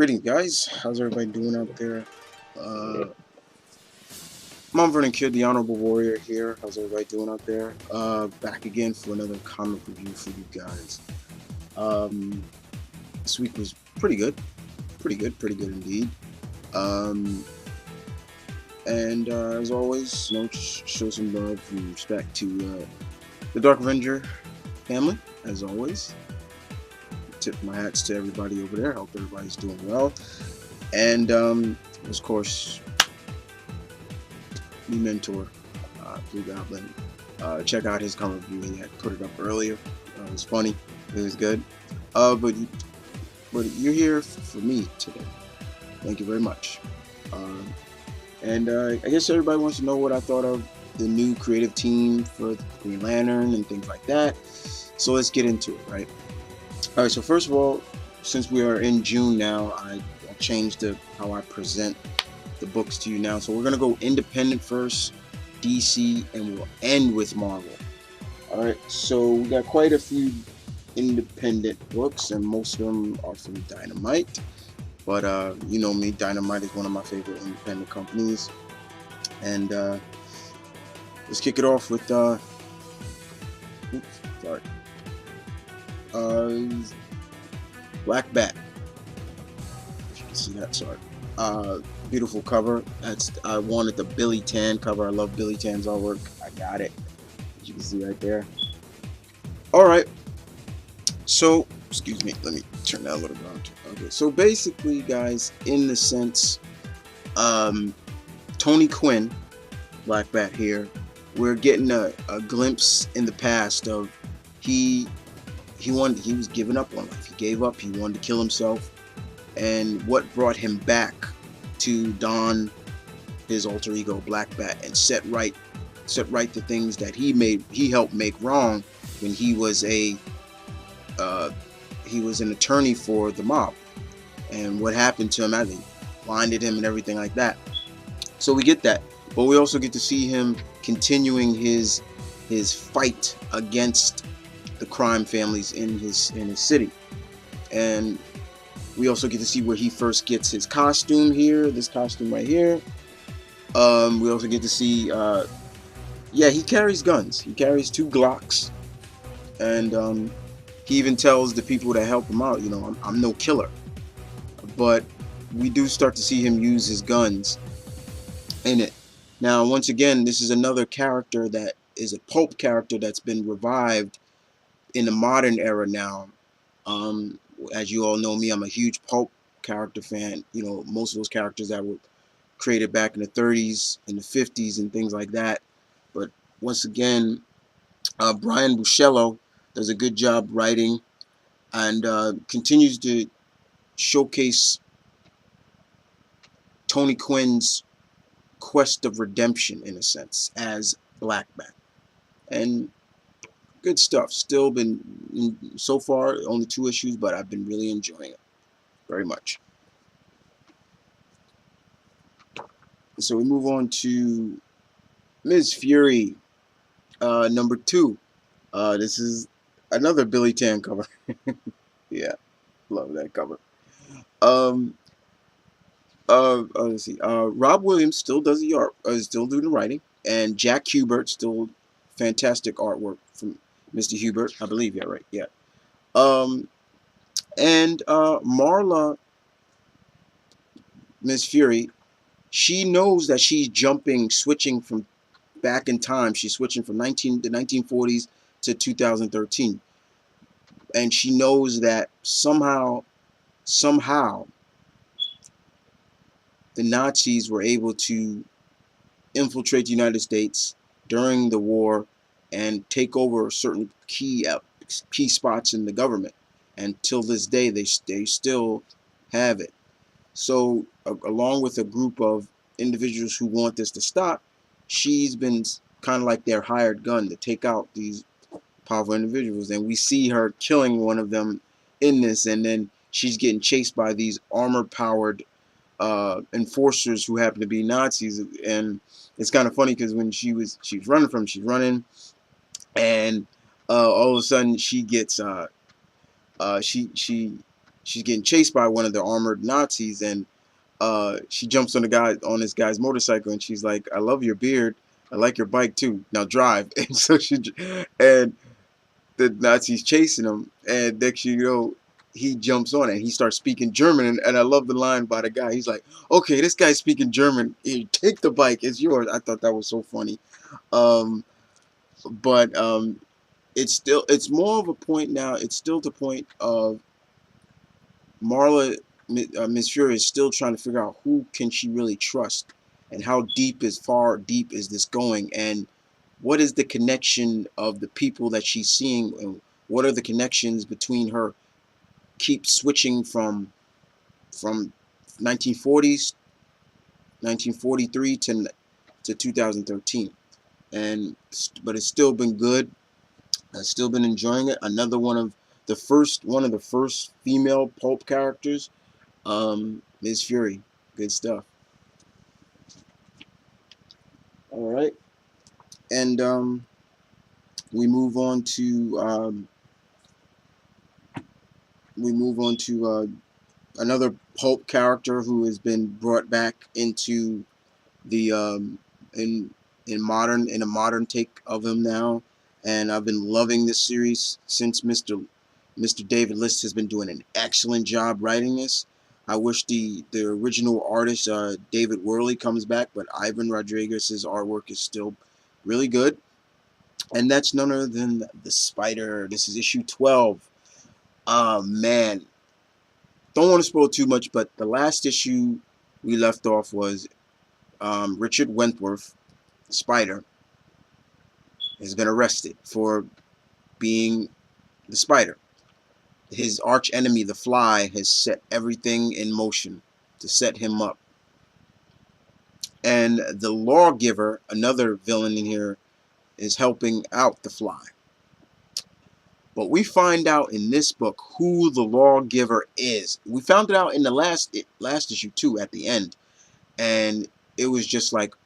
Greetings, guys. How's everybody doing out there? Mount Vernon Kid, the Honorable Warrior here. How's everybody doing out there? Back again for another comic review for you guys. This week was pretty good. Pretty good indeed. And as always, just show some love and respect to the Dark Avenger family, as always. Tip my hats to everybody over there. Hope everybody's doing well. And of course, my mentor, Blue Goblin. Check out his comic review. He had put it up earlier. It was funny. It was good. But you're here for me today. Thank you very much. And I guess everybody wants to know what I thought of the new creative team for Green Lantern and things like that. So let's get into it, right? All right. So first of all, since we are in June now, I changed how I present the books to you now. So we're gonna go independent first, DC, and we'll end with Marvel. All right. So we got quite a few independent books, and most of them are from Dynamite. But you know me, Dynamite is one of my favorite independent companies. And let's kick it off with Black Bat. If you can see that, sorry. Beautiful cover. I wanted the Billy Tan cover. I love Billy Tan's artwork. I got it, as you can see right there. All right. So, excuse me. Let me turn that a little bit. Okay. So basically, guys, in the sense, Tony Quinn, Black Bat here, we're getting a glimpse in the past of he was giving up on life. He gave up. He wanted to kill himself. And what brought him back to don his alter ego Black Bat and set right the things that he helped make wrong when he was an attorney for the mob, and what happened to him as they blinded him and everything like that. So we get that, but we also get to see him continuing his fight against the crime families in his city. And we also get to see where he first gets his costume here, this costume right here. We also get to see, he carries guns. He carries 2 Glocks. And he even tells the people that help him out, I'm no killer. But we do start to see him use his guns in it. Now, once again, this is another character that is a pulp character that's been revived in the modern era now. As you all know me, I'm a huge pulp character fan. Most of those characters that were created back in the 30s and the 50s and things like that. But once again, Brian Buscello does a good job writing and continues to showcase Tony Quinn's quest of redemption, in a sense, as Black Bat. And good stuff. Still been, so far, only 2 issues, but I've been really enjoying it very much. So we move on to Ms. Fury, number 2. This is another Billy Tan cover. Yeah, love that cover. Let's see. Rob Williams still does the art, still doing the writing, and Jack Hubert still fantastic artwork from Mr. Hubert, I believe. Yeah, right. Yeah. And Marla, Miss Fury, she knows that she's switching from back in time. She's switching from the 1940s to 2013, and she knows that somehow, the Nazis were able to infiltrate the United States during the war and take over certain key spots in the government. And till this day, they still have it. So, along with a group of individuals who want this to stop, she's been kind of like their hired gun to take out these powerful individuals. And we see her killing one of them in this, and then she's getting chased by these armor-powered enforcers who happen to be Nazis. And it's kind of funny because when she's running, and all of a sudden she gets she she's getting chased by one of the armored Nazis, and she jumps on this guy's motorcycle, and she's like, "I love your beard. I like your bike too. Now drive." And so and the Nazis chasing him, and next you know, he jumps on it and he starts speaking German, and I love the line by the guy. He's like, "Okay, this guy's speaking German. Here, take the bike. It's yours." I thought that was so funny. Um, but it's more of a point now. It's still the point of Marla, Miss Fury is still trying to figure out who can she really trust, and how far deep is this going, and what is the connection of the people that she's seeing, and what are the connections between her keep switching from 1940s, 1943 to 2013, but it's still been good. I've still been enjoying it. Another one of the first female pulp characters. Ms. Fury, good stuff. All right, and we move on to another pulp character who has been brought back into the in a modern take of him now, and I've been loving this series since Mr. David List has been doing an excellent job writing this. I wish the original artist David Worley comes back, but Ivan Rodriguez's artwork is still really good, and that's none other than the Spider. This is issue 12. Man, don't want to spoil too much, but the last issue we left off was Richard Wentworth, Spider, has been arrested for being the Spider. His arch enemy, the Fly, has set everything in motion to set him up. And the Lawgiver, another villain in here, is helping out the Fly. But we find out in this book who the Lawgiver is. We found it out in the last issue too, at the end. And it was just like,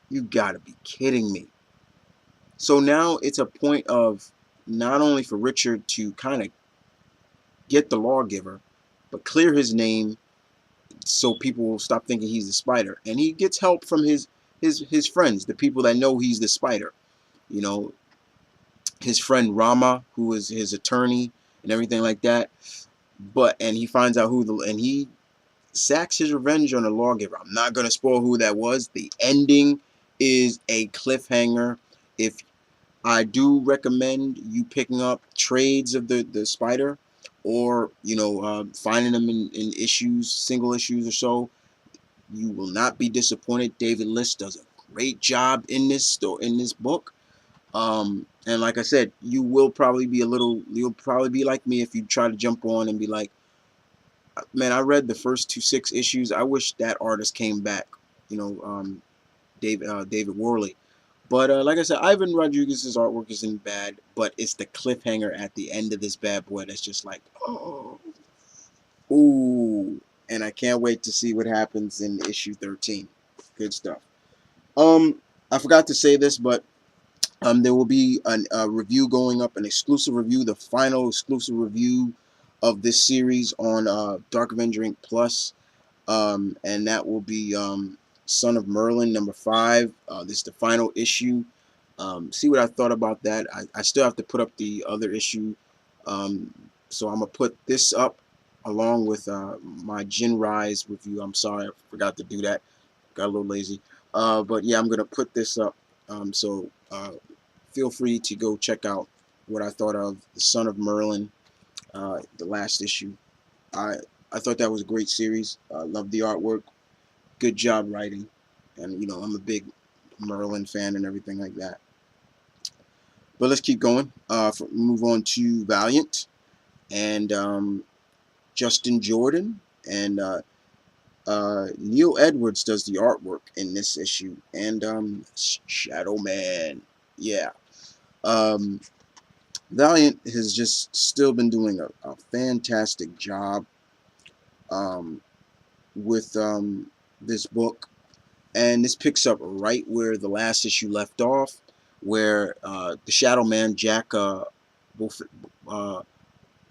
you gotta be kidding me. So now it's a point of not only for Richard to kind of get the Lawgiver, but clear his name so people will stop thinking he's the Spider. And he gets help from his friends, the people that know he's the Spider. You know, his friend Rama, who is his attorney and everything like that. And he finds out and he sacks his revenge on the Lawgiver. I'm not gonna spoil who that was. The ending is a cliffhanger. If I do recommend you picking up trades of the Spider, or finding them in issues, single issues or so. You will not be disappointed. David List does a great job in this book. And like I said, you'll probably be like me if you try to jump on and be like, man, I read the first 6 issues. I wish that artist came back. David Worley. But like I said, Ivan Rodriguez's artwork isn't bad, but it's the cliffhanger at the end of this bad boy that's just like, oh, ooh, and I can't wait to see what happens in issue 13. Good stuff. I forgot to say this, but there will be a review going up, an exclusive review, the final exclusive review of this series on Dark Avenger Inc. Plus, and that will be Son of Merlin #5. This is the final issue. See what I thought about that. I still have to put up the other issue, so I'm gonna put this up along with my Jin Rise review. I'm sorry, I forgot to do that. Got a little lazy. But yeah, I'm gonna put this up. So feel free to go check out what I thought of the Son of Merlin, the last issue. I thought that was a great series. Loved the artwork. Good job writing, and I'm a big Merlin fan and everything like that. But let's keep going. Move on to Valiant and Justin Jordan, and Neil Edwards does the artwork in this issue, and Shadowman. Yeah. Valiant has just still been doing a fantastic job with this book, and this picks up right where the last issue left off, where the Shadowman Jack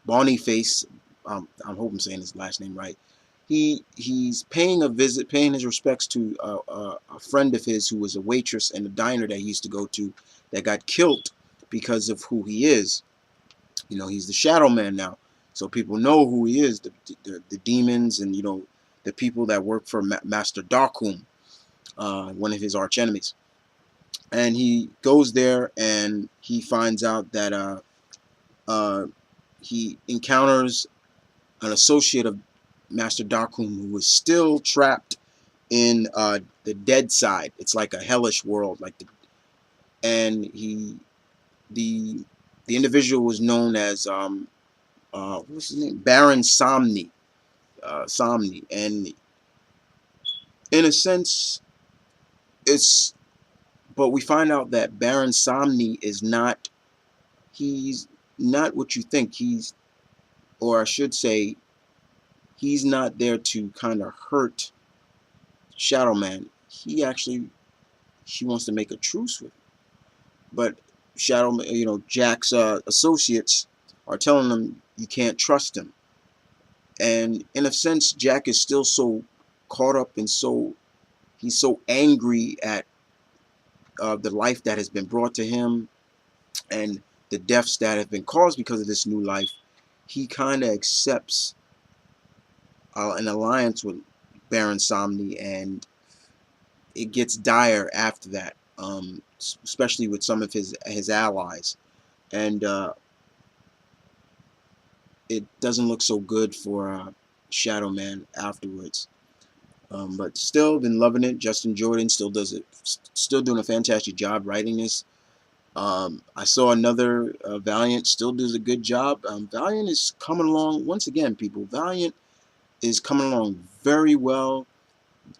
Boniface I hope I'm saying his last name right. He's paying a visit, paying his respects to a friend of his who was a waitress in a diner that he used to go to that got killed because of who he is. You know, he's the Shadowman now, so people know who he is. The demons and the people that work for Master Darkholm, one of his arch enemies. And he goes there and he finds out that he encounters an associate of Master Darkholm who is still trapped in the dead side. It's like a hellish world, and the individual was known as what's his name, Baron Somni, Somni, and in a sense, it's. But we find out that Baron Somni is not. He's not what you think. Or I should say, he's not there to kind of hurt Shadowman. He wants to make a truce with him. But Shadowman, Jack's associates are telling him you can't trust him. And in a sense, Jack is still so caught up and he's so angry at the life that has been brought to him and the deaths that have been caused because of this new life. He kind of accepts an alliance with Baron Somni, and it gets dire after that, especially with some of his allies, and it doesn't look so good for Shadowman afterwards. But still been loving it. Justin Jordan still doing a fantastic job writing this. I saw another Valiant still does a good job. Valiant is coming along once again, people. Valiant is coming along very well.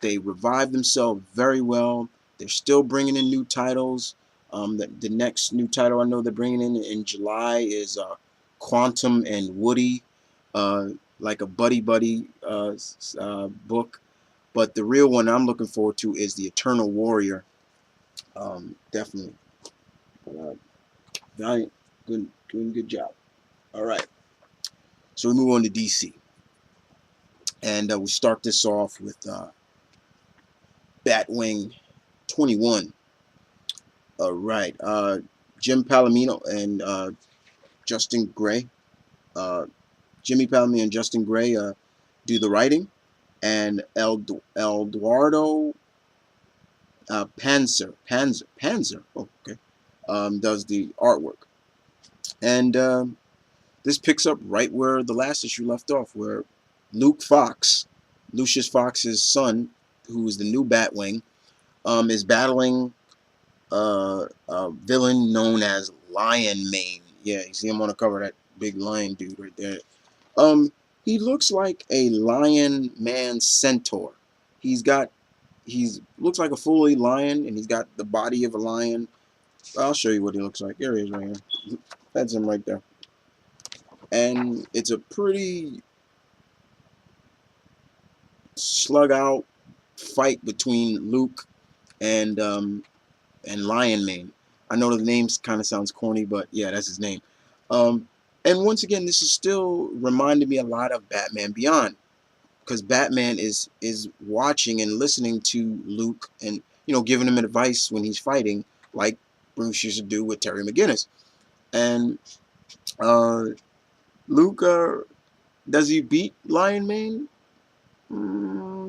They revived themselves very well. They're still bringing in new titles. The next new title I know they're bringing in July is Quantum and Woody, like a buddy book. But the real one I'm looking forward to is the Eternal Warrior. Definitely. Valiant, doing a good job. All right. So we move on to DC. And we start this off with Batwing 21. All right. Jim Palomino and Justin Gray. Jimmy Palomino and Justin Gray do the writing. And Eduardo Panzer, oh, okay, does the artwork. And this picks up right where the last issue left off, where Lucius Fox's son, who is the new Batwing, is battling a villain known as Lion Mane. Yeah, you see him on the cover, that big lion dude right there. He looks like a lion man centaur. He's looks like a fully lion, and he's got the body of a lion. I'll show you what he looks like. There he is right here. That's him right there. And it's a pretty slug out fight between Luke and Lion Mane. I know the name kind of sounds corny, but yeah, that's his name. And once again, this is still reminding me a lot of Batman Beyond, because Batman is watching and listening to Luke and giving him advice when he's fighting, like Bruce used to do with Terry McGinnis. And Luke, does he beat Lion Mane?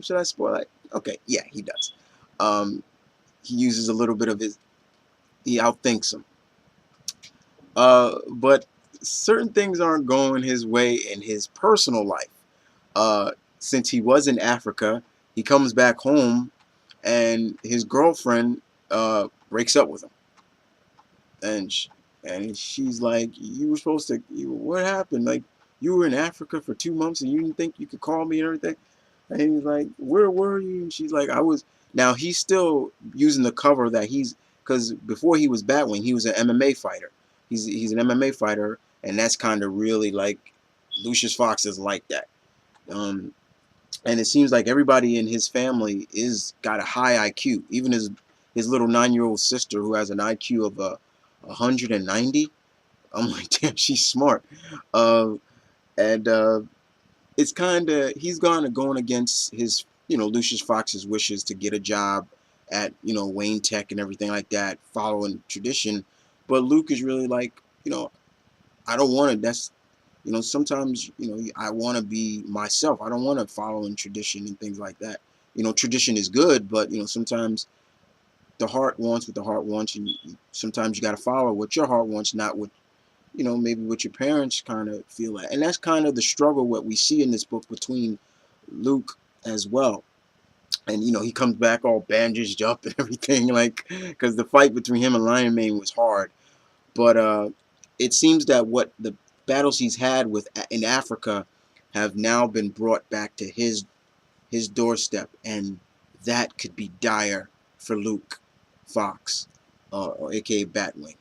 Should I spoil it? Okay, yeah, he does. He uses a little bit of he outthinks him. But certain things aren't going his way in his personal life. Since he was in Africa, he comes back home, and his girlfriend breaks up with him. And she's like, "You were supposed to. What happened? Like, you were in Africa for 2 months, and you didn't think you could call me and everything." And he's like, "Where were you?" And she's like, "I was." Now he's still using the cover that because before he was Batwing, he was an MMA fighter. He's an MMA fighter, and that's kind of really like Lucius Fox is like that. And it seems like everybody in his family got a high IQ. Even his little 9-year-old sister, who has an IQ of 190. I'm like, damn, she's smart. And it's kind of, he's going against his, Lucius Fox's wishes to get a job at, Wayne Tech and everything like that, following tradition. But Luke is really like, I don't want to. That's, sometimes, I want to be myself. I don't want to follow in tradition and things like that. Tradition is good, but sometimes the heart wants what the heart wants, and sometimes you got to follow what your heart wants, not what, maybe what your parents kind of feel like. And that's kind of the struggle what we see in this book between Luke as well. And he comes back all bandaged up and everything, like, because the fight between him and Lion Mane was hard. But it seems that what the battles he's had with in Africa have now been brought back to his doorstep, and that could be dire for Luke Fox, or aka Batwing.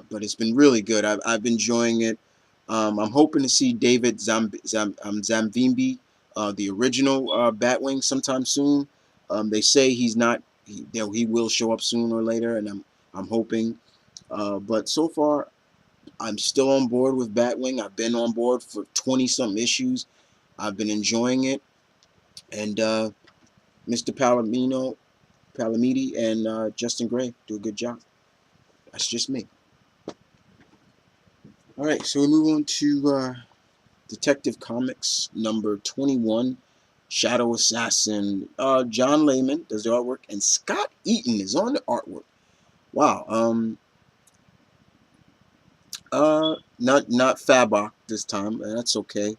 But it's been really good. I've been enjoying it. I'm hoping to see David Zamvimbi, the original Batwing, sometime soon. They say he's not. He will show up sooner or later, and I'm hoping. But so far, I'm still on board with Batwing. I've been on board for 20-something issues. I've been enjoying it, and Mr. Palamidi, and Justin Gray do a good job. That's just me. All right, so we move on to Detective Comics number 21, Shadow Assassin. John Layman does the artwork, and Scott Eaton is on the artwork. Wow. Not Fabok this time. That's okay.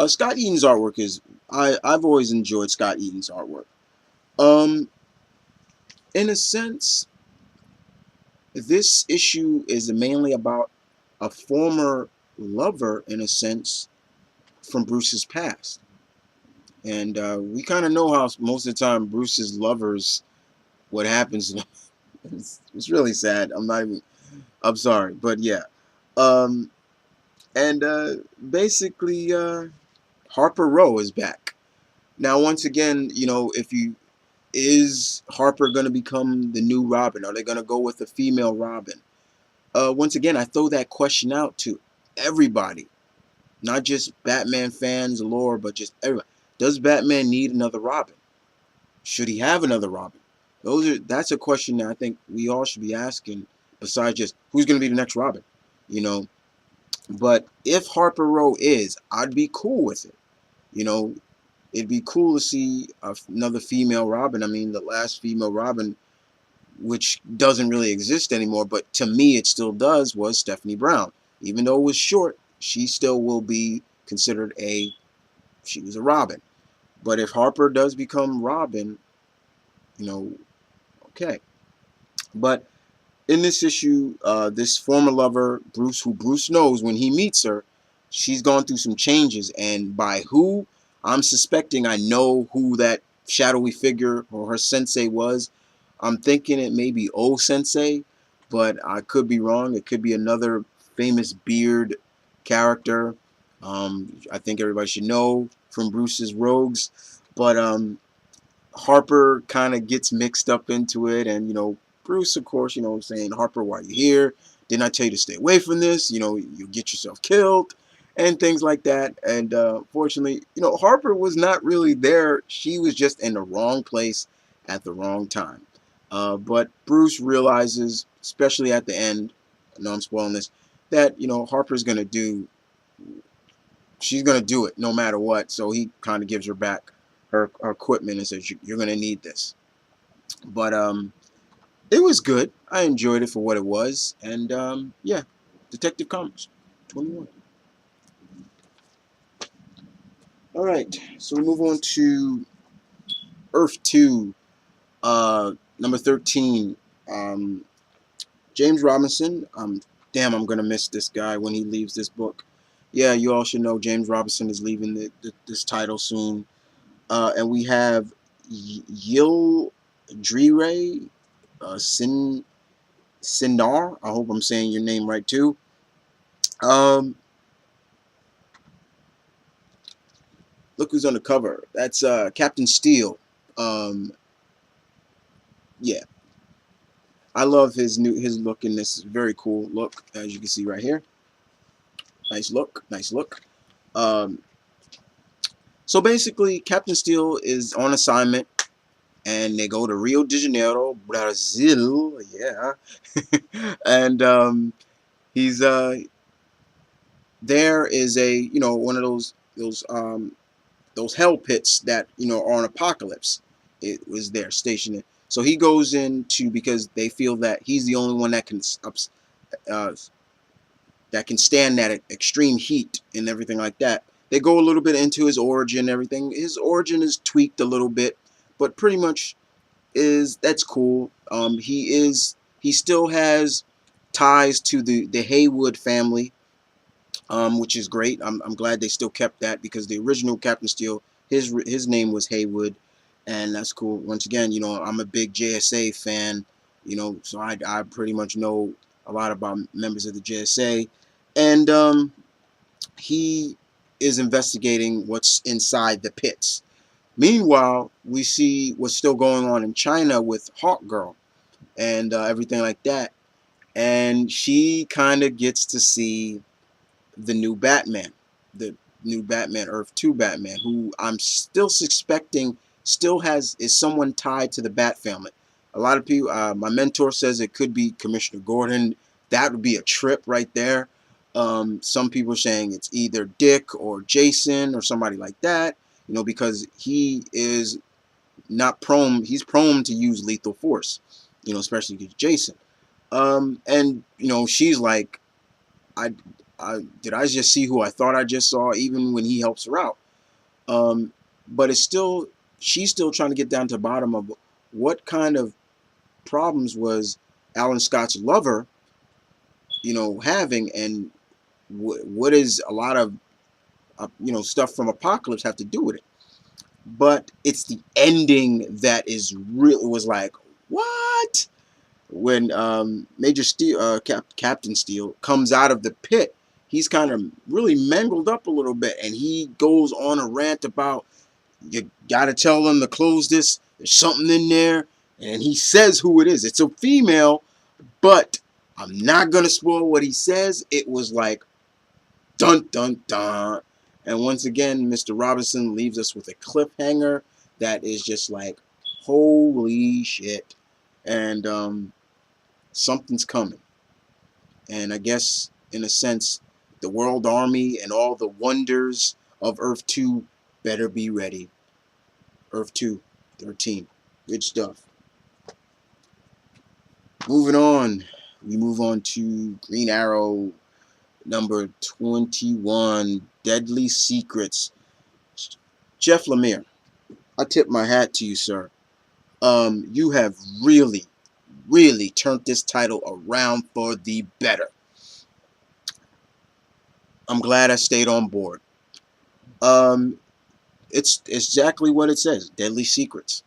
Scott Eaton's artwork is, I've always enjoyed Scott Eaton's artwork. In a sense, this issue is mainly about a former lover, in a sense, from Bruce's past. And we kind of know how most of the time Bruce's lovers, what happens to them. It's really sad. I'm sorry. But yeah. And basically, Harper Row is back. Now, once again, is Harper going to become the new Robin? Are they going to go with a female Robin? Once again, I throw that question out to everybody, not just Batman fans, lore, but just everybody. Does Batman need another Robin? Should he have another Robin? That's a question that I think we all should be asking, besides just who's going to be the next Robin, But if Harper Row is, I'd be cool with it. It'd be cool to see another female Robin. I mean, the last female Robin, which doesn't really exist anymore, but to me it still does, was Stephanie Brown. Even though it was short, she still will be considered she was a Robin. But if Harper does become Robin, okay. But in this issue, this former lover, Bruce, who Bruce knows when he meets her, she's gone through some changes. And by who, I'm suspecting I know who that shadowy figure or her sensei was. I'm thinking it may be O Sensei, but I could be wrong. It could be another famous beard character. I think everybody should know from Bruce's Rogues. But Harper kind of gets mixed up into it, and Bruce, of course, saying, Harper, why are you here? Didn't I tell you to stay away from this? You get yourself killed and things like that. And fortunately, Harper was not really there. She was just in the wrong place at the wrong time. But Bruce realizes, especially at the end, I know I'm spoiling this, that, Harper's going to she's going to do it no matter what. So he kind of gives her back her equipment and says, you're going to need this. But it was good. I enjoyed it for what it was. And yeah, Detective Comics 21. All right, so we move on to Earth 2, number 13. James Robinson. Damn, I'm going to miss this guy when he leaves this book. Yeah, you all should know James Robinson is leaving this title soon. And we have Yil Drire Sinar. I hope I'm saying your name right too. Look who's on the cover. That's Captain Steel. Yeah, I love his look in this. Very cool look, as you can see right here. Nice look, nice look. So basically, Captain Steel is on assignment, and they go to Rio de Janeiro, Brazil. Yeah, and he's there is a one of those hell pits that are on Apocalypse. It was there stationed. So he goes into, because they feel that he's the only one uh, that can stand that extreme heat and everything like that. They go a little bit into his origin and everything. His origin is tweaked a little bit, but pretty much that's cool. He still has ties to the Haywood family, which is great. I'm glad they still kept that, because the original Captain Steel, his name was Haywood, and that's cool. Once again, I'm a big JSA fan, so I pretty much know a lot about members of the JSA, and he is investigating what's inside the pits. Meanwhile, we see what's still going on in China with Hawk Girl and everything like that, and she kind of gets to see the new Batman, the new Batman, Earth 2 Batman, who I'm still suspecting is someone tied to the Bat family. A lot of people, my mentor says it could be Commissioner Gordon. That would be a trip right there. Some people are saying it's either Dick or Jason or somebody like that, because he is not prone, he's prone to use lethal force, especially against Jason. And she's like, I, I just see who I thought I just saw, even when he helps her out. But she's still trying to get down to the bottom of what kind of problems was Alan Scott's lover, having, and what is a lot of, stuff from Apocalypse have to do with it. But it's the ending that is real. Was like, what? When Major Steel, Captain Steel, comes out of the pit, he's kind of really mangled up a little bit, and he goes on a rant about, you gotta tell them to close this. There's something in there, and he says who it is. It's a female, but I'm not gonna spoil what he says. It was like, dun dun dun, and once again, Mr. Robinson leaves us with a cliffhanger that is just like, holy shit, and something's coming. And I guess, in a sense, the World Army and all the wonders of Earth 2 better be ready. Earth 2, 13. Good stuff. Moving on. We move on to Green Arrow number 21, Deadly Secrets. Jeff Lemire, I tip my hat to you, sir. You have really, really turned this title around for the better. I'm glad I stayed on board. It's exactly what it says, Deadly Secrets.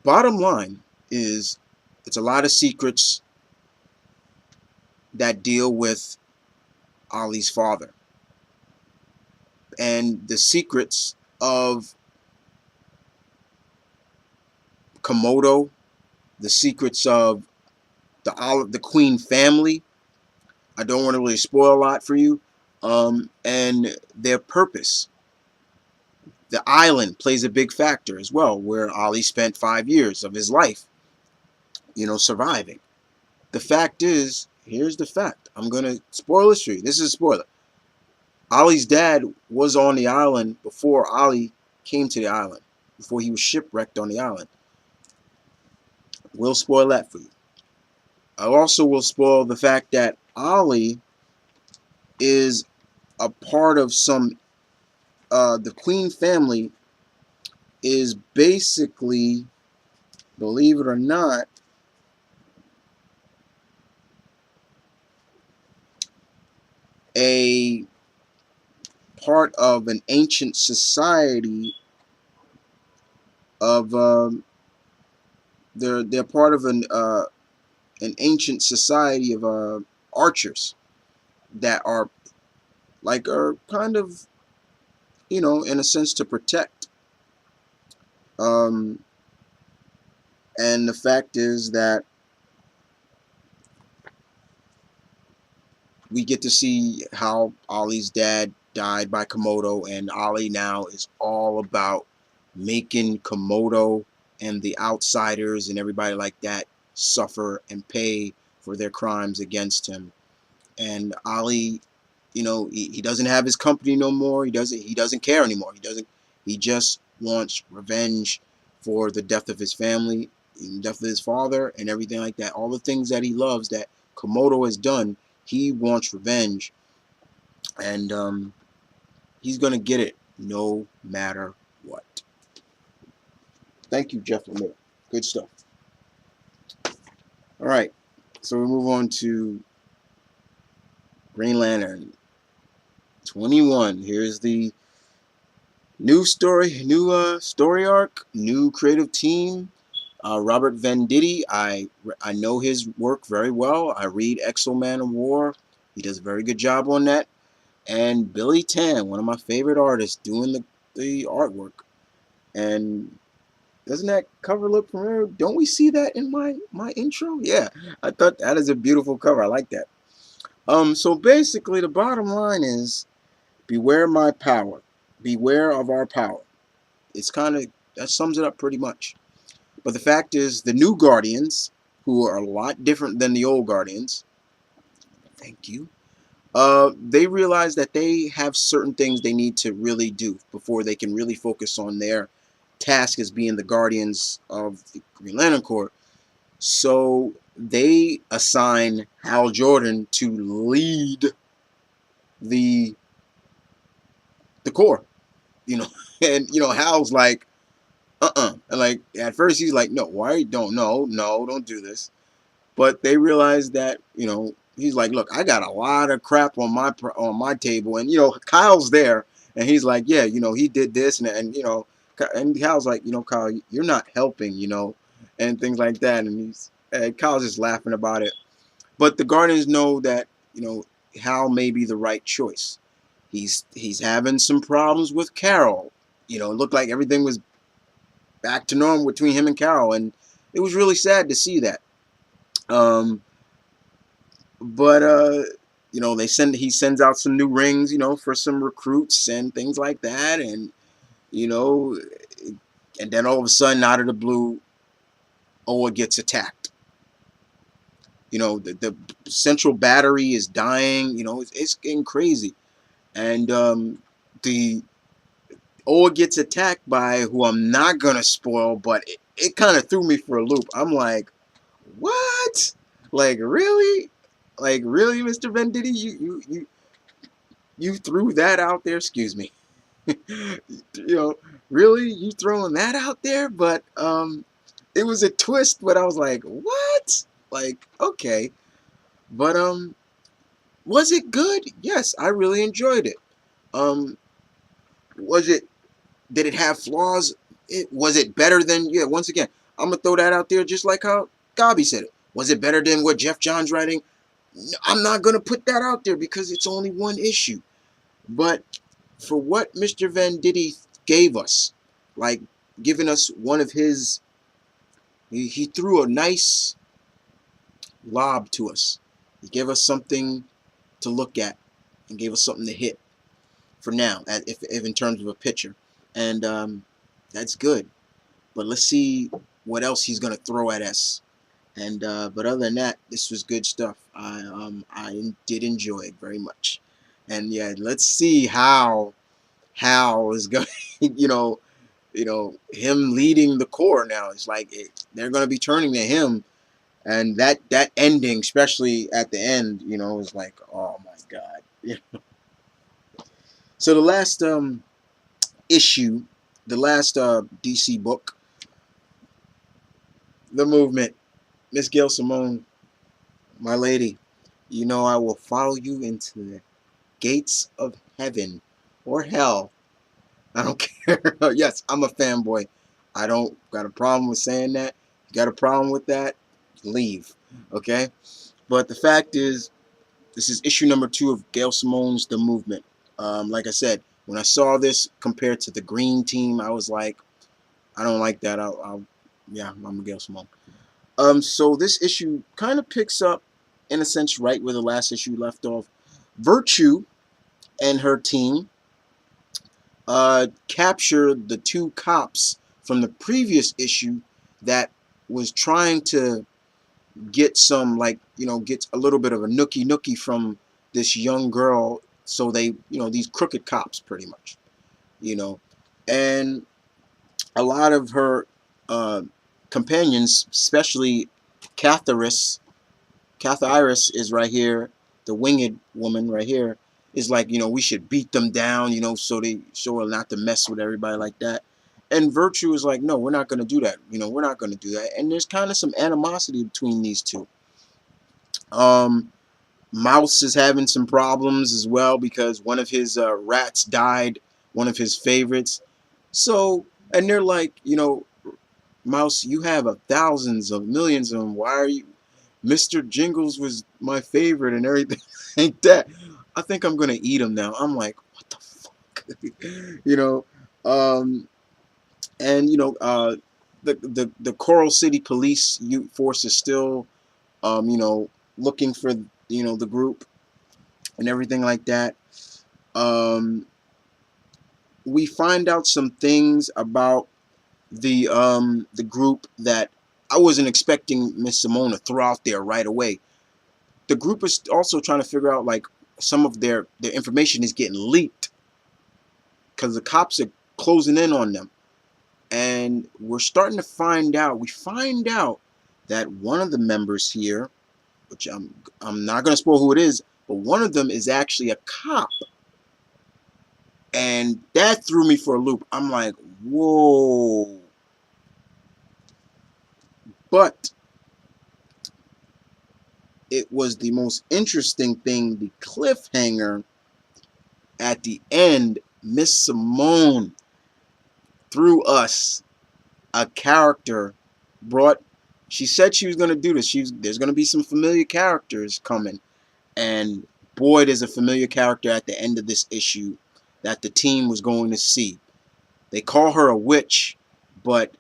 Bottom line is, it's a lot of secrets that deal with Ollie's father, and the secrets of Komodo, the secrets of the Queen family. I don't want to really spoil a lot for you, and their purpose. The island plays a big factor as well, where Ollie spent 5 years of his life, surviving. The fact is, here's the fact. I'm going to spoil this for you. This is a spoiler. Ollie's dad was on the island before Ollie came to the island, before he was shipwrecked on the island. We'll spoil that for you. I also will spoil the fact that Ollie is a part of some, the Queen family is basically, believe it or not, a part of an ancient society of, they're part of an ancient society of archers that are kind of, in a sense, to protect. And the fact is that we get to see how Ollie's dad died by Komodo, and Ollie now is all about making Komodo and the outsiders and everybody like that suffer and pay for their crimes against him. And Ollie, he doesn't have his company no more. He doesn't care anymore. He just wants revenge for the death of his family, the death of his father, and everything like that. All the things that he loves that Komodo has done, he wants revenge, and he's gonna get it no matter what. Thank you, Jeff Lemire. Good stuff. All right, so we move on to Green Lantern 21. Here's the new story arc, new creative team. Robert Venditti, I know his work very well. I read Exo-Man of War. He does a very good job on that. And Billy Tan, one of my favorite artists, doing the artwork. And doesn't that cover look familiar? Don't we see that in my intro? Yeah, I thought that is a beautiful cover. I like that. So basically, the bottom line is, beware my power. Beware of our power. It's that sums it up pretty much. But the fact is, the new Guardians, who are a lot different than the old Guardians, thank you, they realize that they have certain things they need to really do before they can really focus on their task as being the Guardians of the Green Lantern Corps. So they assign Hal Jordan to lead the Corps, and Hal's like, and like at first he's like, no, why don't do this. But they realize that he's like, look, I got a lot of crap on my table, and Kyle's there, and he's like, yeah, he did this, and Kyle's like, Kyle, you're not helping, and things like that, and Kyle's just laughing about it. But the Guardians know that Hal may be the right choice. He's having some problems with Carol. It looked like everything was back to normal between him and Carol, and it was really sad to see that. But he sends out some new rings, for some recruits and things like that, and and then all of a sudden, out of the blue, Oa gets attacked. The central battery is dying. It's getting crazy, and the Oa gets attacked by who I'm not gonna spoil, but it kind of threw me for a loop. I'm like, what? Like really? Like really, Mr. Venditti? You threw that out there? Excuse me. Really? You throwing that out there? But it was a twist, but I was like, what? Like, okay. But was it good? Yes, I really enjoyed it. Was it Did it have flaws? Was it better than, yeah, once again, I'm going to throw that out there just like how Gabi said it. Was it better than what Jeff John's writing? I'm not going to put that out there because it's only one issue. But for what Mr. Venditti gave us, like giving us one of his, he threw a nice lob to us. He gave us something to look at and gave us something to hit for now, if in terms of a pitcher. And that's good. But let's see what else he's going to throw at us. And but other than that, this was good stuff. I did enjoy it very much. And yeah, let's see how is going. Him leading the Corps now. It's like they're going to be turning to him, and that ending, especially at the end, is like, oh my god. So the last issue, the last DC book, The Movement. Miss Gail Simone, my lady, I will follow you into the gates of heaven or hell. I don't care. Yes, I'm a fanboy. I don't got a problem with saying that. You got a problem with that? Leave. Okay? But the fact is, this is issue number 2 of Gail Simone's The Movement. Like I said, when I saw this compared to the Green Team, I was like, I don't like that. Yeah, I'm a Gail Simone. So this issue kind of picks up, in a sense, right where the last issue left off. Virtue and her team capture the two cops from the previous issue that was trying to get some, like, get a little bit of a nookie from this young girl. So they, these crooked cops, pretty much, and a lot of her companions, especially Catharis. Catharis is right here, the winged woman right here, is like, we should beat them down, so they show her not to mess with everybody like that. And Virtue is like, no, we're not going to do that. We're not going to do that. And there's kind of some animosity between these two. Mouse is having some problems as well because one of his rats died, one of his favorites. So, and they're like, Mouse, you have thousands of millions of them. Why are you? Mr. Jingles was my favorite and everything like that. I think I'm gonna eat him now. I'm like, what the fuck, and the Coral City Police force is still, looking for the group and everything like that. We find out some things about the group that I wasn't expecting Miss Simone to throw out there right away. The group is also trying to figure out, like, some of their information is getting leaked because the cops are closing in on them, and we're starting to find out. We find out that one of the members here, which I'm not gonna spoil who it is, but one of them is actually a cop, and that threw me for a loop. I'm like, whoa. But it was the most interesting thing, the cliffhanger at the end. Miss Simone threw us a character. She said she was going to do this. There's going to be some familiar characters coming, and boy, there's a familiar character at the end of this issue that the team was going to see. They call her a witch, but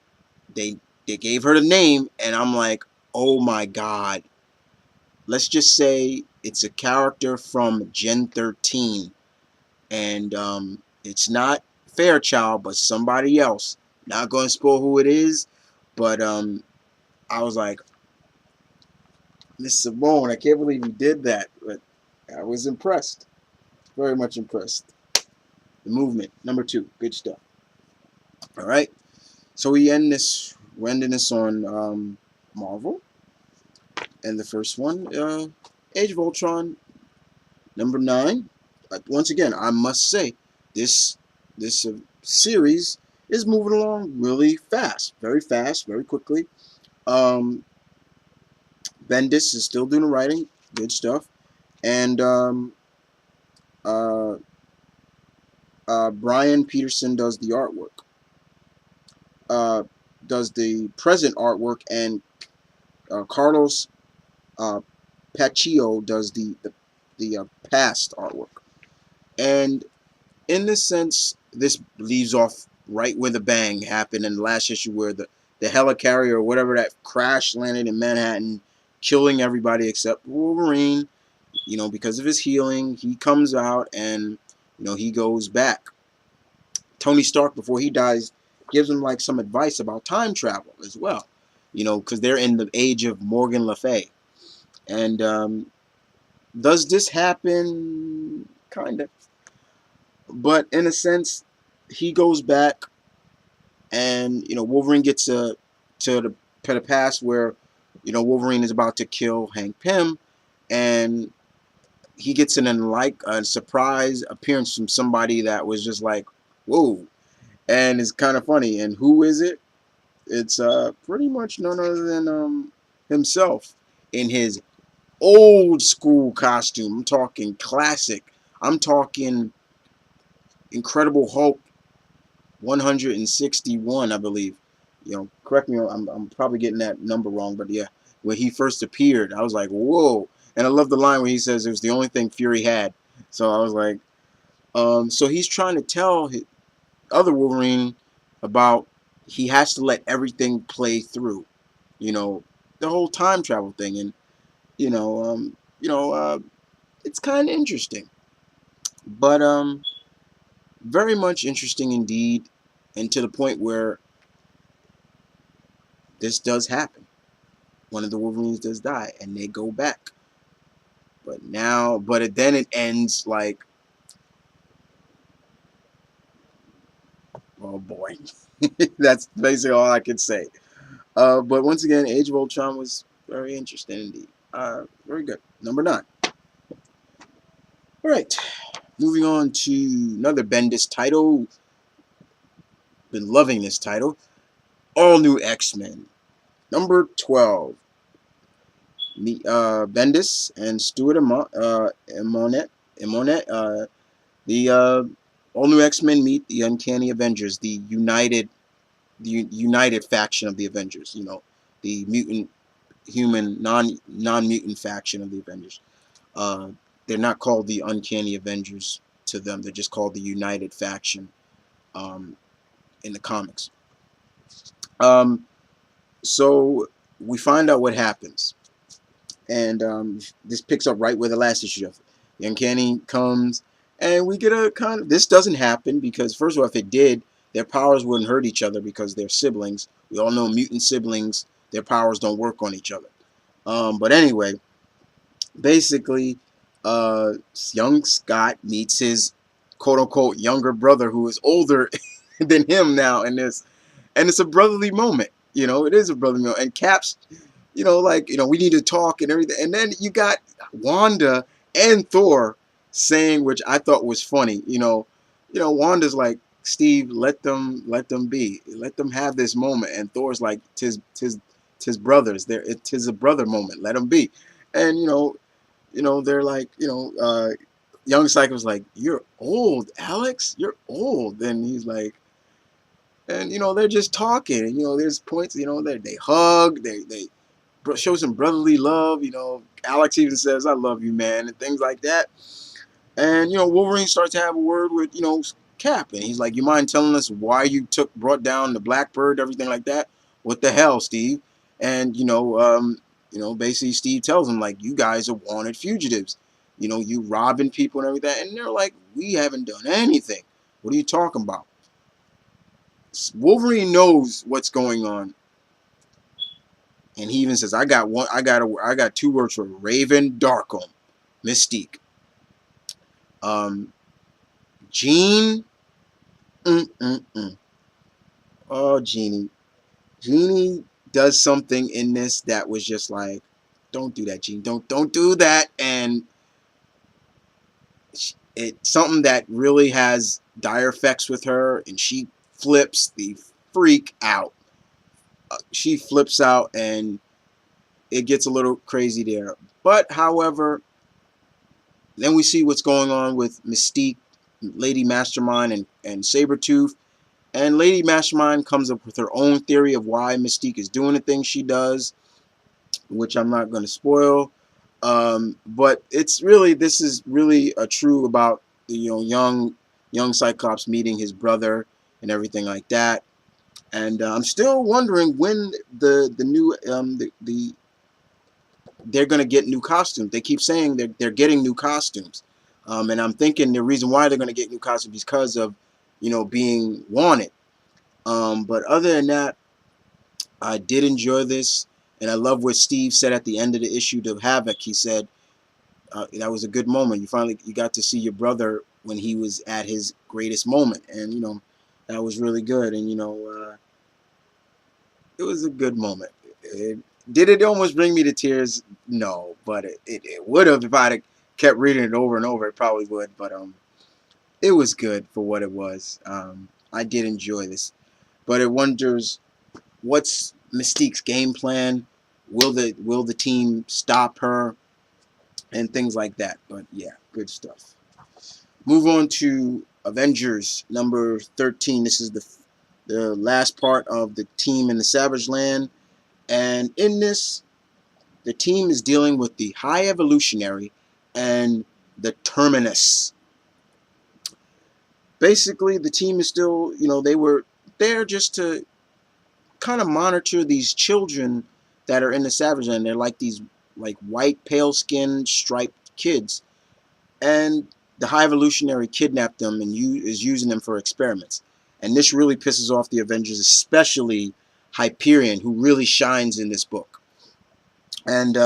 they gave her the name, and I'm like, oh my god. Let's just say it's a character from Gen 13, and it's not Fairchild, but somebody else. Not going to spoil who it is, but I was like, Miss Simone, I can't believe you did that. But I was impressed, very much impressed. The movement, number 2, good stuff. All right, so we're ending this on Marvel, and the first one, Age of Ultron, number 9. Once again, I must say, this series is moving along really fast, very quickly. Bendis is still doing the writing, good stuff, and Brian Peterson does the artwork, does the present artwork, and Carlos Pacchio does the past artwork. And in this sense, this leaves off right where the bang happened in the last issue, where the helicarrier or whatever that crash landed in Manhattan, killing everybody except Wolverine. Because of his healing, he comes out and he goes back. Tony Stark, before he dies, gives him like some advice about time travel as well. Because they're in the age of Morgan Le Fay. And does this happen? Kind of. But in a sense, he goes back, and Wolverine gets to the past where Wolverine is about to kill Hank Pym, and he gets a surprise appearance from somebody that was just like, whoa, and it's kind of funny. And who is it? It's pretty much none other than himself in his old school costume. I'm talking classic. I'm talking Incredible Hulk 161, I believe. Correct me, I'm probably getting that number wrong, but yeah, when he first appeared, I was like, whoa. And I love the line where he says it was the only thing Fury had. So I was like, so he's trying to tell his other Wolverine about he has to let everything play through, the whole time travel thing, and it's kind of interesting. But very much interesting indeed, and to the point where this does happen. One of the Wolverines does die, and they go back. Then it ends like, oh boy. That's basically all I can say. But once again, Age of Ultron was very interesting indeed. Very good. Number 9. All right, moving on to another Bendis title. Been loving this title. All New X-Men. Number 12. Bendis and Stuart Emonet. The All New X-Men meet the Uncanny Avengers, the united faction of the Avengers. You know, the mutant, human, non-mutant faction of the Avengers. Uh, they're not called the Uncanny Avengers to them. They're just called the United Faction um, in the comics. Um, so we find out what happens, and this picks up right where the last issue of the Uncanny comes, and we get a kind of, this doesn't happen because first of all, if it did, their powers wouldn't hurt each other because they're siblings. We all know mutant siblings, their powers don't work on each other. But anyway, basically, young Scott meets his quote unquote younger brother who is older than him now in this, and it's a brotherly moment. You know, it is a brotherly moment, and Cap's, you know, like, you know, we need to talk and everything, and then you got Wanda and Thor saying, which I thought was funny. Wanda's like, Steve, let them be, let them have this moment, and Thor's like, tis brothers, there, tis a brother moment, let them be, and they're like, young Cyclops like, you're old, Alex, you're old, and he's like, and they're just talking, and there's points, they hug, they show some brotherly love. Alex even says, I love you, man, and things like that. And Wolverine starts to have a word with Cap, and he's like, you mind telling us why you brought down the Blackbird, everything like that? What the hell, Steve? And basically Steve tells him, like, you guys are wanted fugitives, you robbing people and everything. And they're like, we haven't done anything. What are you talking about? Wolverine knows what's going on, and he even says, I got 2 words for Raven, Darkholm, Mystique. Jean, oh, Jeannie does something in this that was just like, don't do that, Jean, don't do that. And it's something that really has dire effects with her, and she flips the freak out. She flips out, and it gets a little crazy there. But however, then we see what's going on with Mystique, Lady Mastermind, and Sabretooth. And Lady Mastermind comes up with her own theory of why Mystique is doing the things she does, which I'm not going to spoil. But this is really a true about the young Cyclops meeting his brother and everything like that. And I'm still wondering when the new they're going to get new costumes. They keep saying they're getting new costumes. And I'm thinking the reason why they're going to get new costumes is because of, being wanted. But other than that, I did enjoy this. And I love what Steve said at the end of the issue to Havoc. He said, that was a good moment. You got to see your brother when he was at his greatest moment. And, that was really good. And, it was a good moment. Did it almost bring me to tears? No, but it would have if I'd kept reading it over and over. It probably would, but it was good for what it was. I did enjoy this, but it wonders what's Mystique's game plan. Will the team stop her and things like that? But yeah, good stuff. Move on to Avengers number 13. This is the last part of the team in the Savage Land, and in this, the team is dealing with the High Evolutionary and the Terminus. Basically, the team is still, they were there just to kind of monitor these children that are in the Savage Land. They're like these white, pale-skinned, striped kids. And the High Evolutionary kidnapped them and is using them for experiments. And this really pisses off the Avengers, especially Hyperion, who really shines in this book. And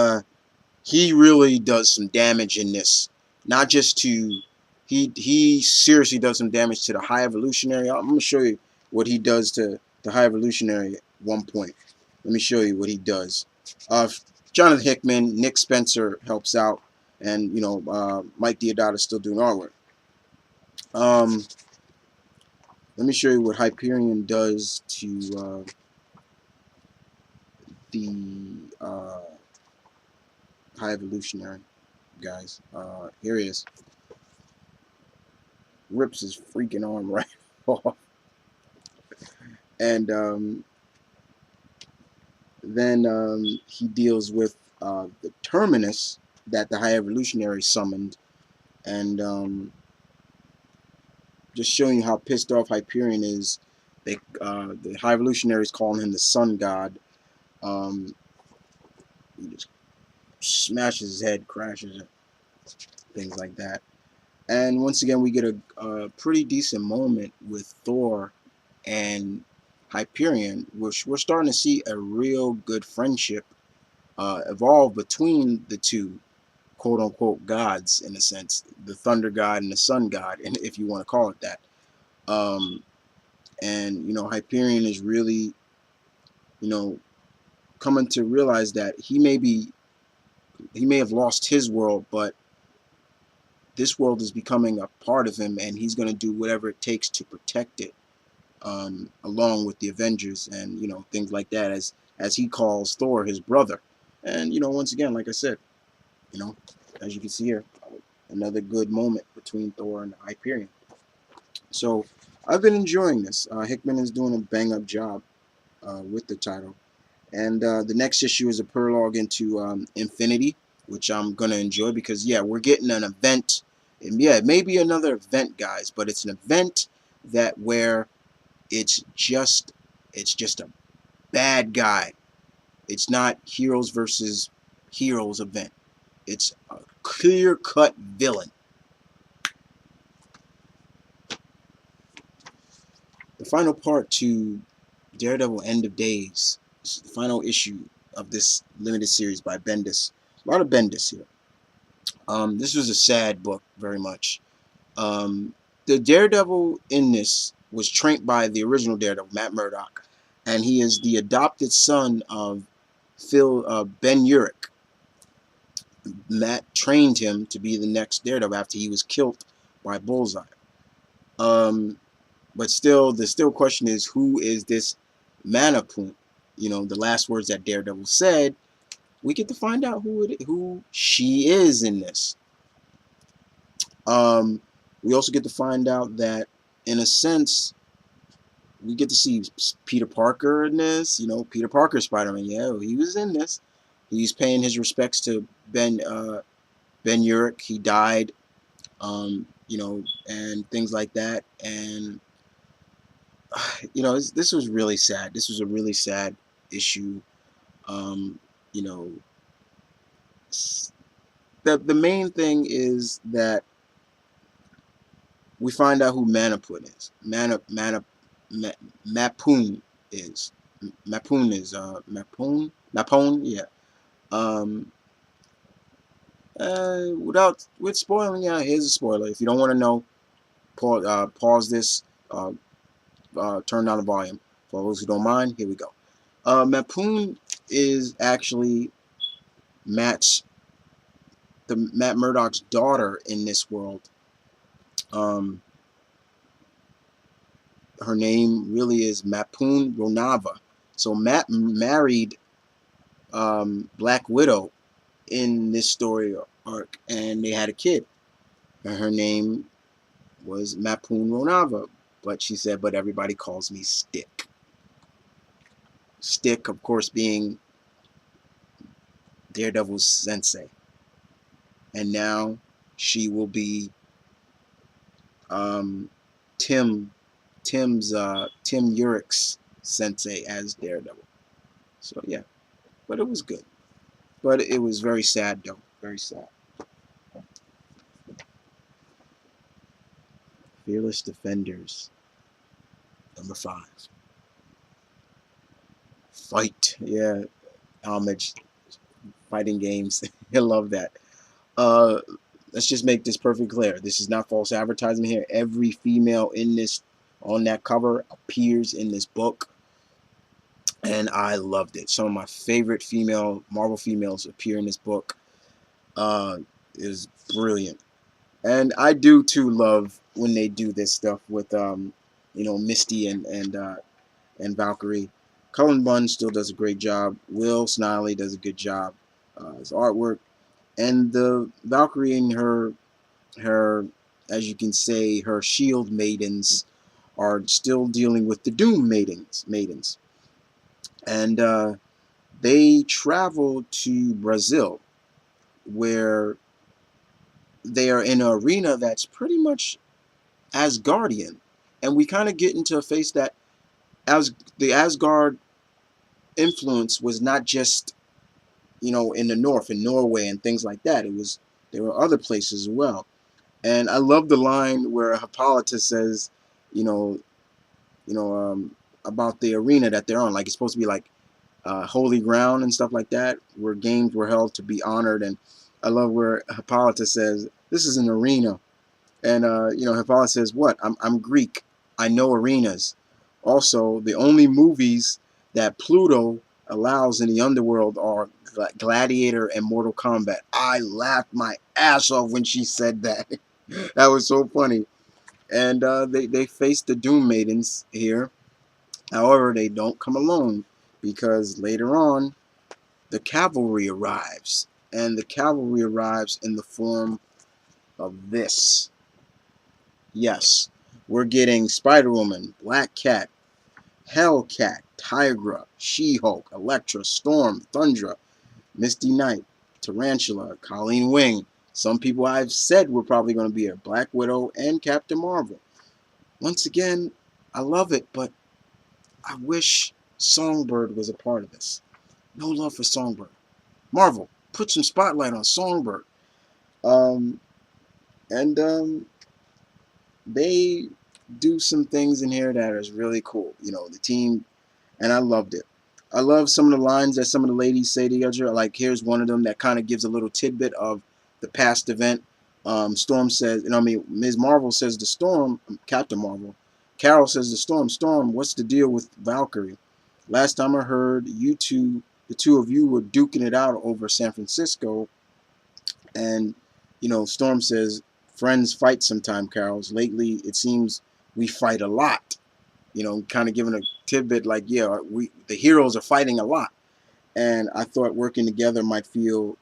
he really does some damage in this. Not just to... He seriously does some damage to the High Evolutionary. I'm going to show you what he does to the High Evolutionary at one point. Let me show you what he does. Jonathan Hickman, Nick Spencer helps out, and Mike Deodato is still doing artwork. Let me show you what Hyperion does to the High Evolutionary guys. Here he is. Rips his freaking arm right off. And then he deals with the Terminus that the High Evolutionary summoned, and just showing you how pissed off Hyperion is. The High Evolutionaries calling him the Sun God. He just smashes his head, crashes it, things like that. And once again, we get a pretty decent moment with Thor and Hyperion, which we're starting to see a real good friendship evolve between the two quote-unquote gods, in a sense, the Thunder God and the Sun God, and if you want to call it that. And Hyperion is really coming to realize that he may have lost his world, but this world is becoming a part of him, and he's going to do whatever it takes to protect it, along with the Avengers and things like that, as he calls Thor his brother. And once again, like I said, as you can see here, another good moment between Thor and Hyperion. So I've been enjoying this. Hickman is doing a bang-up job with the title. And the next issue is a prologue into Infinity, which I'm going to enjoy because, yeah, we're getting an event. And yeah, it may be another event, guys, but it's an event where it's just a bad guy. It's not heroes versus heroes event. It's a clear-cut villain. The final part to Daredevil End of Days. This is the final issue of this limited series by Bendis. A lot of Bendis here. This was a sad book, very much. The Daredevil in this was trained by the original Daredevil, Matt Murdock, and he is the adopted son of Ben Urich. Matt trained him to be the next Daredevil after he was killed by Bullseye. But still, the question is, who is this Manapun? The last words that Daredevil said. We get to find out who she is in this. We also get to find out that, in a sense, we get to see Peter Parker in this. Peter Parker Spider-Man. Yeah, he was in this. He's paying his respects to Ben Urich. He died. And things like that. And this was really sad. This was a really sad issue. The main thing is that we find out who Manapun is. Mapun is. Mapun, yeah. With spoiling, yeah, here's a spoiler. If you don't want to know, pause this, turn down the volume. For those who don't mind, here we go. Mapun is actually Matt Murdock's daughter in this world. Her name really is Mapun Ronava. So Matt married Black Widow in this story arc, and they had a kid. And her name was Mapun Ronava, but she said, but everybody calls me Stick. Stick, of course, being Daredevil's sensei. And now she will be Tim Urich's sensei as Daredevil. So yeah, but it was good. But it was very sad, though. Very sad. Fearless Defenders, number 5. Fight, yeah, homage, fighting games. I love that. Uh, let's just make this perfectly clear. This is not false advertising here. Every female in this on that cover appears in this book, and I loved it. Some of my favorite female Marvel females appear in this book. It was brilliant, and I do too love when they do this stuff with Misty and Valkyrie. Cullen Bunn still does a great job. Will Sniley does a good job. His artwork and the Valkyrie and her, as you can say, her shield maidens are still dealing with the Doom maidens, and they travel to Brazil, where they are in an arena that's pretty much Asgardian, and we kind of get into a face that as the Asgard influence was not just in the north, in Norway and things like that. There were other places as well. And I love the line where Hippolyta says, you know, about the arena that they're on. Like it's supposed to be like holy ground and stuff like that, where games were held to be honored. And I love where Hippolyta says, "This is an arena," and Hippolyta says, "What? I'm Greek. I know arenas. Also, the only movies that Pluto allows in the underworld are Gladiator and Mortal Kombat." I laughed my ass off when she said that. That was so funny. And they face the Doom Maidens here. However, they don't come alone, because later on, the cavalry arrives. And the cavalry arrives in the form of this. Yes, we're getting Spider-Woman, Black Cat, Hellcat, Tigra, She-Hulk, Elektra, Storm, Thundra, Misty Knight, Tarantula, Colleen Wing. Some people I've said were probably going to be here, Black Widow, and Captain Marvel. Once again, I love it, but I wish Songbird was a part of this. No love for Songbird. Marvel, put some spotlight on Songbird. And they do some things in here that is really cool. The team, and I loved it. I love some of the lines that some of the ladies say to each other. Like, here's one of them that kind of gives a little tidbit of the past event. Storm says, Ms. Marvel says to Storm, Captain Marvel, Carol says to Storm, "Storm, what's the deal with Valkyrie? Last time I heard, the two of you were duking it out over San Francisco." And, Storm says, "Friends fight sometime, Carol's. Lately, it seems we fight a lot." Kind of giving a tidbit like, yeah, the heroes are fighting a lot. And I thought working together might feel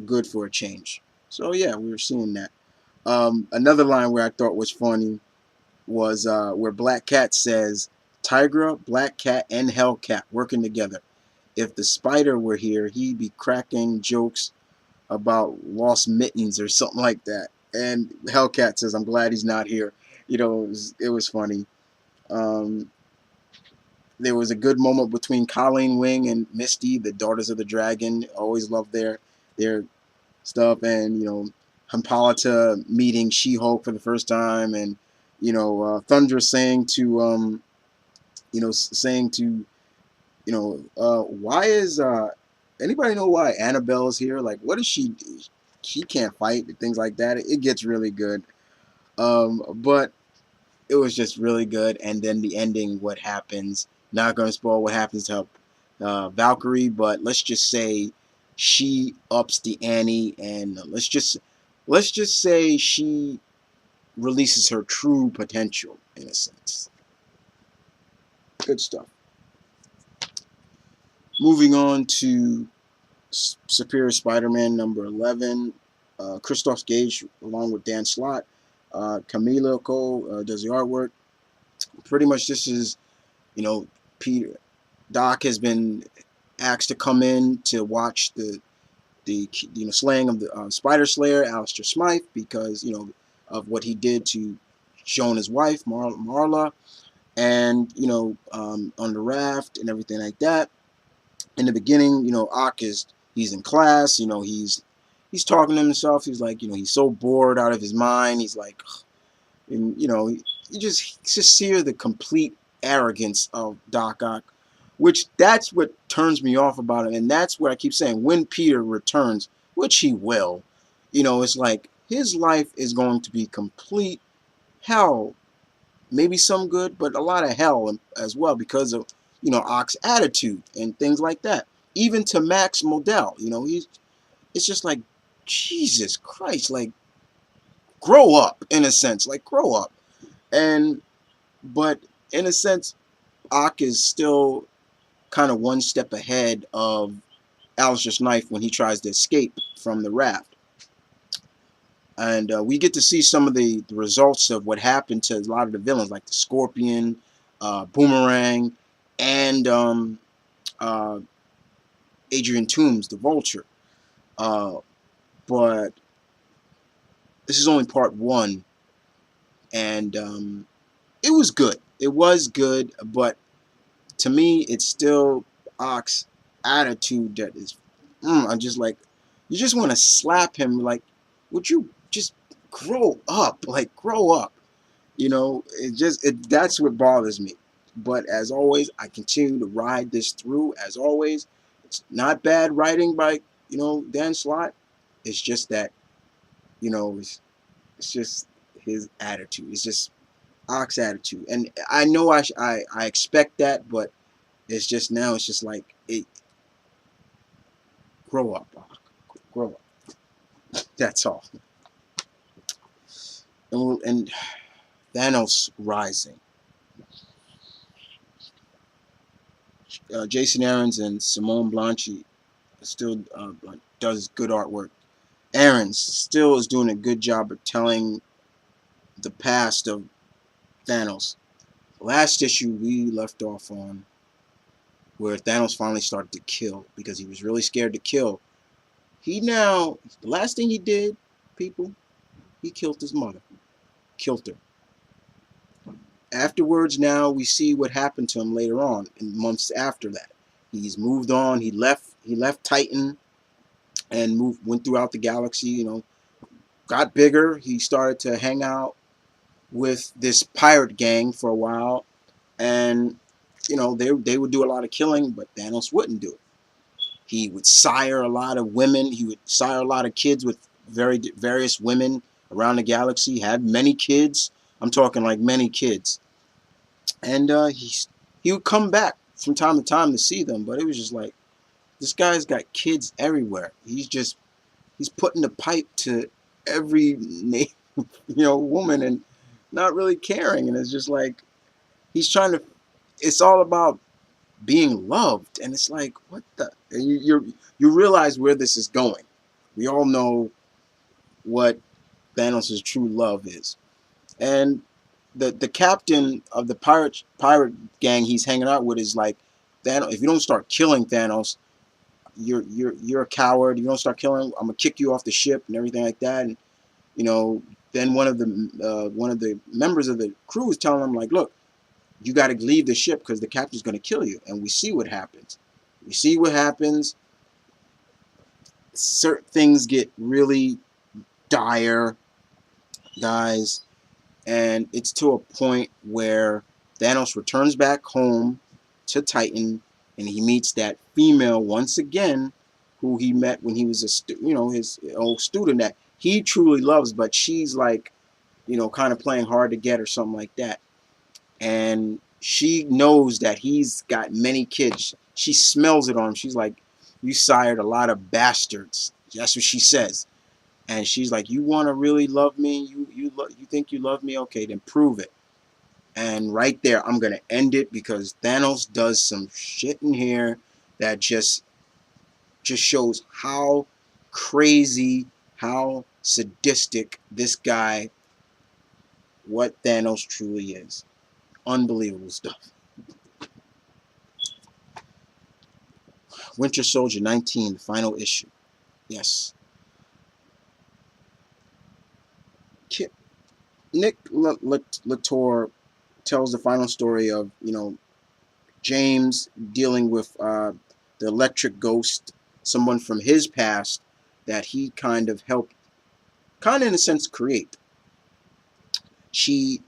good for a change. So, yeah, we were seeing that. Another line where I thought was funny was where Black Cat says, "Tigra, Black Cat, and Hellcat working together. If the Spider were here, he'd be cracking jokes about lost mittens," or something like that. And Hellcat says, "I'm glad he's not here." It was funny. There was a good moment between Colleen Wing and Misty, the Daughters of the Dragon. Always loved their stuff. And Hippolyta meeting She-Hulk for the first time, and Thundra saying to why is anybody know why Annabelle is here? Like, what is she do? She can't fight and things like that. It gets really good. But it was just really good. And then the ending, what happens? Not going to spoil what happens to Valkyrie, but let's just say she ups the ante, and let's just say she releases her true potential in a sense. Good stuff. Moving on to Superior Spider-Man number 11. Christoph Gage along with Dan Slott. Camila Cole does the artwork. Pretty much this is, Peter Doc has been asked to come in to watch the slaying of the Spider Slayer, Alistair Smythe, because of what he did to Jonah's wife, Marla, and on the raft and everything like that. In the beginning, Ock he's in class, he's talking to himself. He's like, he's so bored out of his mind. He's like, And you just hear the complete arrogance of Doc Ock, which that's what turns me off about him. And that's what I keep saying, when Peter returns, which he will, it's like his life is going to be complete hell. Maybe some good, but a lot of hell as well, because of Ock's attitude and things like that. Even to Max Modell, it's just like, Jesus Christ, like, grow up, in a sense, like, grow up. And but in a sense, Ock is still kind of one step ahead of Alistair's knife when he tries to escape from the raft. And we get to see some of the results of what happened to a lot of the villains, like the Scorpion, Boomerang, and uh, Adrian Toomes, the Vulture. Uh, but this is only part one, and it was good. It was good, but to me, it's still Ock's attitude that is. I'm just like, you just want to slap him. Like, would you just grow up? Like, grow up. That's what bothers me. But as always, I continue to ride this through. As always, it's not bad writing by Dan Slott. It's just that it's just his attitude. It's just Ock's attitude, and I know I expect that, but it's just now. It's just like grow up, Ock. Grow up. That's all. And Thanos Rising. Jason Aaron's and Simone Blanchi still does good artwork. Aaron's still is doing a good job of telling the past of Thanos. Last issue we left off on where Thanos finally started to kill because he was really scared to kill. The last thing he did, people, he killed his mother. Killed her. Afterwards, now we see what happened to him later on, in months after that. He's moved on. He left Titan and went throughout the galaxy. Got bigger. He started to hang out with this pirate gang for a while, and they would do a lot of killing, but Thanos wouldn't do it. He would sire a lot of women. He would sire a lot of kids with various women around the galaxy. Had many kids. I'm talking like many kids. And he would come back from time to time to see them, but it was just like, this guy's got kids everywhere. He's putting the pipe to every woman and not really caring. And it's just like he's trying to. It's all about being loved, and it's like, what the? And you realize where this is going. We all know what Thanos' true love is, and the captain of the pirate gang he's hanging out with is like, Thanos, if you don't start killing Thanos, you're a coward. You don't start killing, I'm gonna kick you off the ship and everything like that. And then one of the members of the crew is telling him like, look, you got to leave the ship because the captain's gonna kill you. And we see what happens. Certain things get really dire, guys. And it's to a point where Thanos returns back home to Titan, and he meets that female once again, who he met when he was his old student that he truly loves, but she's like, kind of playing hard to get or something like that. And she knows that he's got many kids. She smells it on him. She's like, you sired a lot of bastards. That's what she says. And she's like, you want to really love me? You think you love me? Okay, then prove it. And right there, I'm going to end it because Thanos does some shit in here that just shows how crazy, how sadistic this guy, what Thanos truly is. Unbelievable stuff. Winter Soldier 19, the final issue. Yes. Nick Latour tells the final story of, James dealing with the electric ghost, someone from his past that he kind of helped, in a sense, create. she's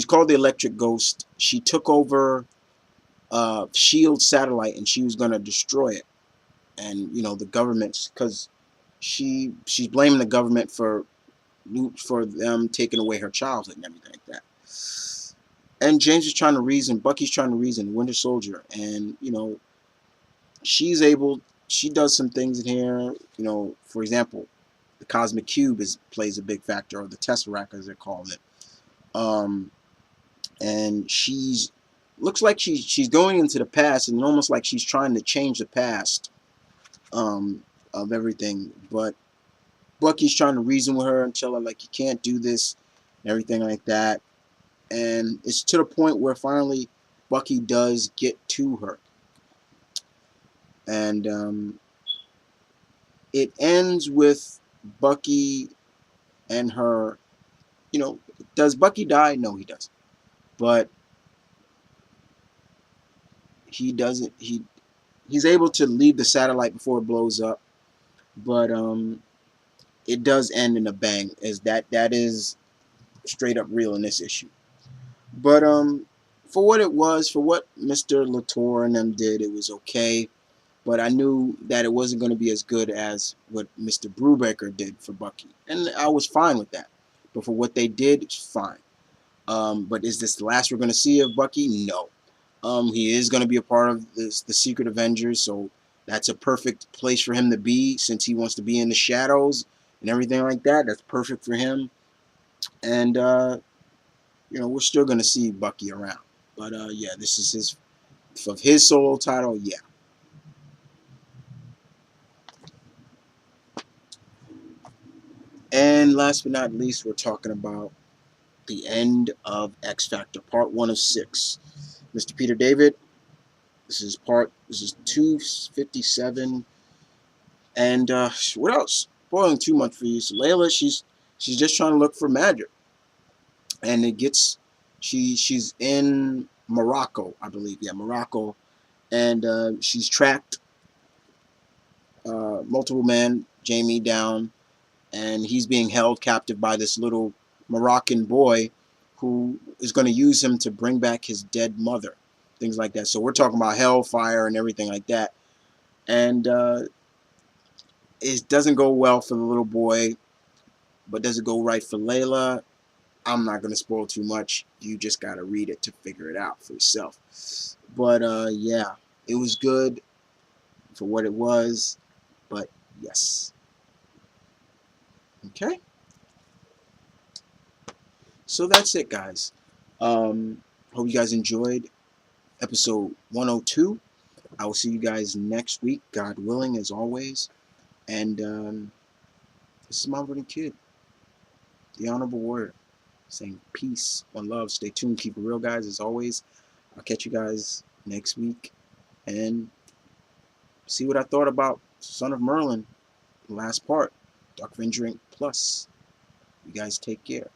called the Electric Ghost. She took over Shield satellite, and she was gonna destroy it. And you know, the government, because she's blaming the government for them taking away her childhood and everything like that. And James is trying to reason, Bucky's trying to reason, Winter Soldier, and you know, she does some things in here. You know, for example, the Cosmic Cube plays a big factor, or the Tesseract as they're calling it. And looks like she's going into the past, and almost like she's trying to change the past of everything. But Bucky's trying to reason with her and tell her like, you can't do this and everything like that. And it's to the point where finally Bucky does get to her. And it ends with Bucky and her, you know, does Bucky die? No, he doesn't. But he doesn't, he's able to leave the satellite before it blows up. But it does end in a bang, as that is straight up real in this issue. But for what it was, for what Mr. Latour and them did, it was okay. But I knew that it wasn't going to be as good as what Mr. Brubaker did for Bucky, and I was fine with that. But for what they did, it's fine. But is this the last we're going to see of Bucky? No. He is going to be a part of the Secret Avengers, so that's a perfect place for him to be, since he wants to be in the shadows and everything like that. That's perfect for him. And you know, we're still going to see Bucky around. But yeah, this is his solo title. Yeah. And last but not least, we're talking about the end of X Factor, part 1 of 6. Mr. Peter David, this is 257. And what else? Spoiling too much for you. So Layla, she's just trying to look for magic. And she's in Morocco, I believe. Yeah, Morocco. And she's tracked Multiple Man, Jamie, down, and he's being held captive by this little Moroccan boy who is going to use him to bring back his dead mother, things like that. So we're talking about hellfire and everything like that. And it doesn't go well for the little boy, but does it go right for Layla? I'm not going to spoil too much. You just got to read it to figure it out for yourself. But yeah, it was good for what it was, but yes. Okay. So that's it, guys. Hope you guys enjoyed episode 102. I will see you guys next week, God willing, as always. And this is Mount Vernon Kid, the Honorable Warrior, saying peace, one love. Stay tuned. Keep it real, guys, as always. I'll catch you guys next week and see what I thought about Son of Merlin, the last part, Dark Avenger Inc. Plus. You guys take care.